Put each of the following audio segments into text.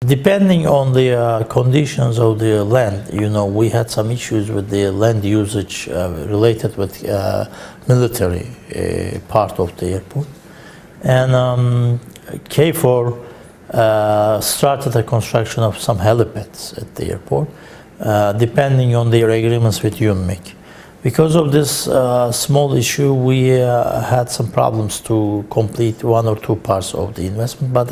Depending on the conditions of the land, we had some issues with the land usage related with military part of the airport. And K4 started the construction of some helipads at the airport, depending on their agreements with UNMIC. Because of this small issue, we had some problems to complete one or two parts of the investment, but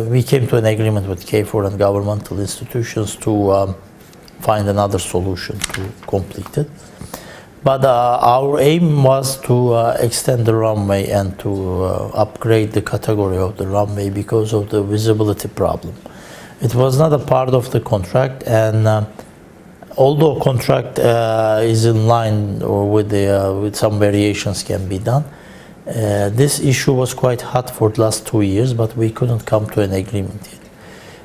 we came to an agreement with K4 and governmental institutions to find another solution to complete it. But our aim was to extend the runway and to upgrade the category of the runway because of the visibility problem. It was not a part of the contract, and although contract is in line or with some variations can be done, this issue was quite hot for the last 2 years, but we couldn't come to an agreement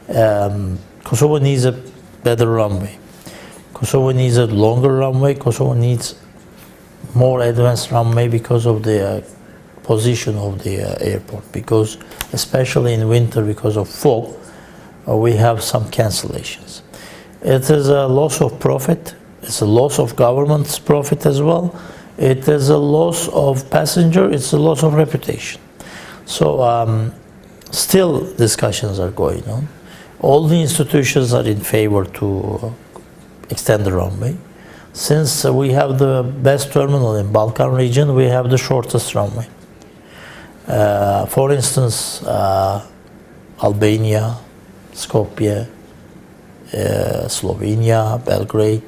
yet. Kosovo needs a better runway. Kosovo needs a longer runway. Kosovo needs more advanced runway because of the position of the airport. Because especially in winter, because of fog, we have some cancellations. It is a loss of profit. It's a loss of government's profit as well. It is a loss of passenger. It's a loss of reputation. So still discussions are going on. All the institutions are in favor to extend the runway. Since we have the best terminal in Balkan region, we have the shortest runway. For instance, Albania, Skopje, Slovenia, Belgrade,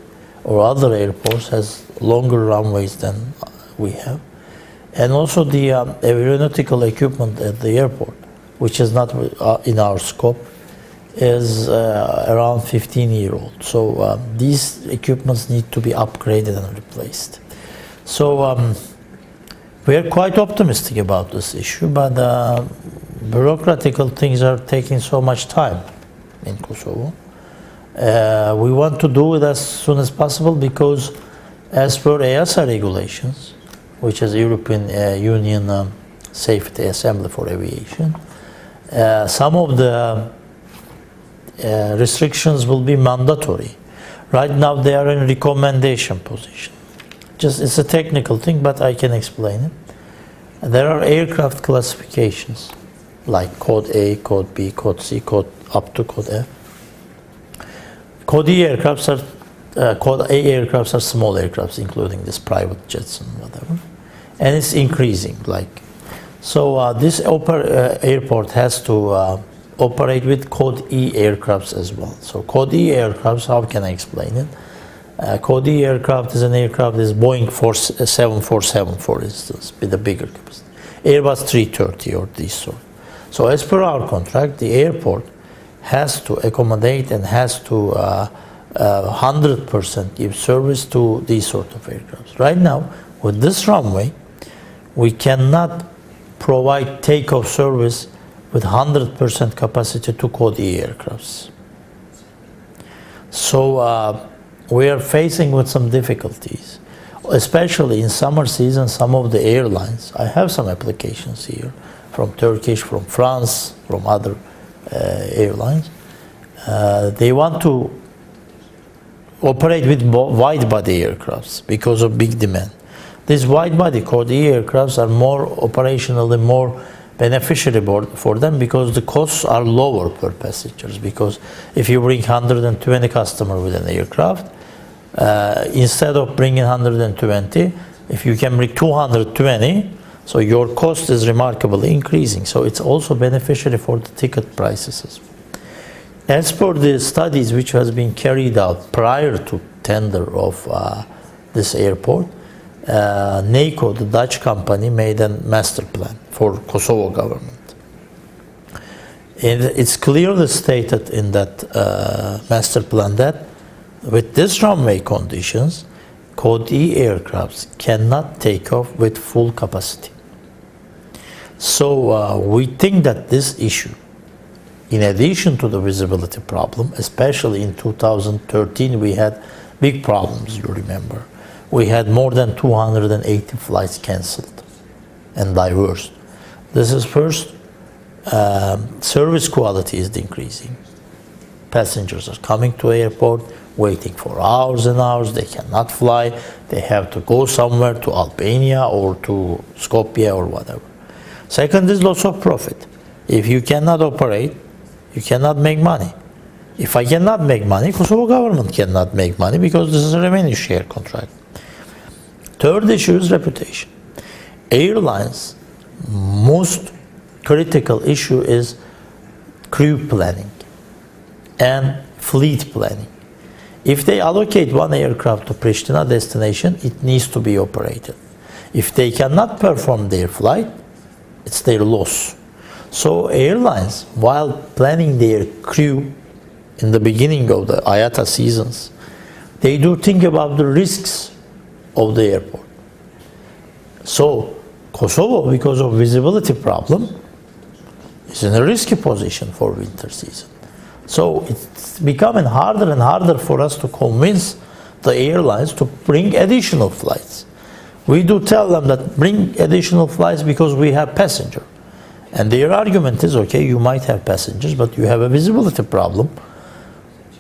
or other airports has longer runways than we have. And also the aeronautical equipment at the airport, which is not in our scope, is around 15-year-old. So these equipments need to be upgraded and replaced. So we are quite optimistic about this issue, but bureaucratical things are taking so much time in Kosovo. We want to do it as soon as possible because as per EASA regulations, which is European Union Safety Assembly for Aviation, some of the restrictions will be mandatory. Right now they are in recommendation position. It's a technical thing, but I can explain it. There are aircraft classifications like Code A, Code B, Code C, up to Code F. Code E aircrafts are Code A aircrafts are small aircrafts, including this private jets and whatever, and it's increasing. So this airport has to operate with Code E aircrafts as well. So Code E aircrafts, how can I explain it? Code E aircraft is an aircraft is Boeing 747, for instance, with a bigger capacity. Airbus 330 or these sort. So as per our contract, the airport has to accommodate and has to 100% give service to these sort of aircrafts. Right now, with this runway, we cannot provide takeoff service with 100% capacity to Code E aircrafts. So we are facing with some difficulties, especially in summer season. Some of the airlines, I have some applications here from Turkish, from France, from other airlines. They want to operate with wide-body aircrafts because of big demand. These wide-body Code E aircrafts are more operationally more beneficial for them because the costs are lower per passengers. Because if you bring 120 customers with an aircraft, instead of bringing 120, if you can bring 220, so your cost is remarkably increasing. So it's also beneficial for the ticket prices as well. As per the studies which has been carried out prior to tender of this airport, NACO, the Dutch company, made a master plan for Kosovo government. And it's clearly stated in that master plan that with this runway conditions, Code E aircrafts cannot take off with full capacity. So we think that this issue, in addition to the visibility problem, especially in 2013, we had big problems, you remember. We had more than 280 flights cancelled and diverted. This is first service quality is decreasing. Passengers are coming to airport, waiting for hours and hours. They cannot fly. They have to go somewhere to Albania or to Skopje or whatever. Second is loss of profit. If you cannot operate, you cannot make money. If I cannot make money, Kosovo government cannot make money because this is a revenue share contract. Third issue is reputation. Airlines, most critical issue is crew planning and fleet planning. If they allocate one aircraft to Pristina destination, it needs to be operated. If they cannot perform their flight, it's their loss. So airlines, while planning their crew in the beginning of the IATA seasons, they do think about the risks of the airport. So Kosovo, because of visibility problem, is in a risky position for winter season. So it's becoming harder and harder for us to convince the airlines to bring additional flights. We do tell them that bring additional flights because we have passengers. And their argument is, okay, you might have passengers, but you have a visibility problem.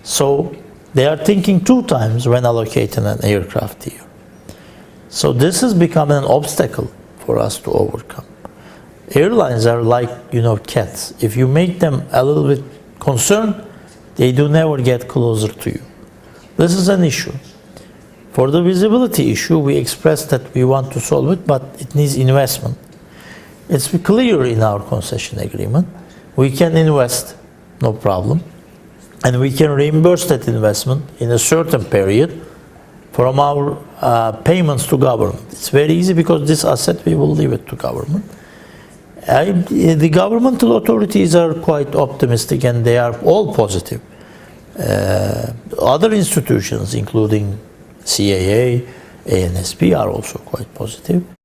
So they are thinking 2 times when allocating an aircraft here. So this is becoming an obstacle for us to overcome. Airlines are like, cats. If you make them a little bit concerned, they do never get closer to you. This is an issue. For the visibility issue, we expressed that we want to solve it, but it needs investment. It's clear in our concession agreement. We can invest, no problem, and we can reimburse that investment in a certain period from our payments to government. It's very easy because this asset, we will leave it to government. The governmental authorities are quite optimistic and they are all positive. Other institutions, including CAA, ANSP, are also quite positive.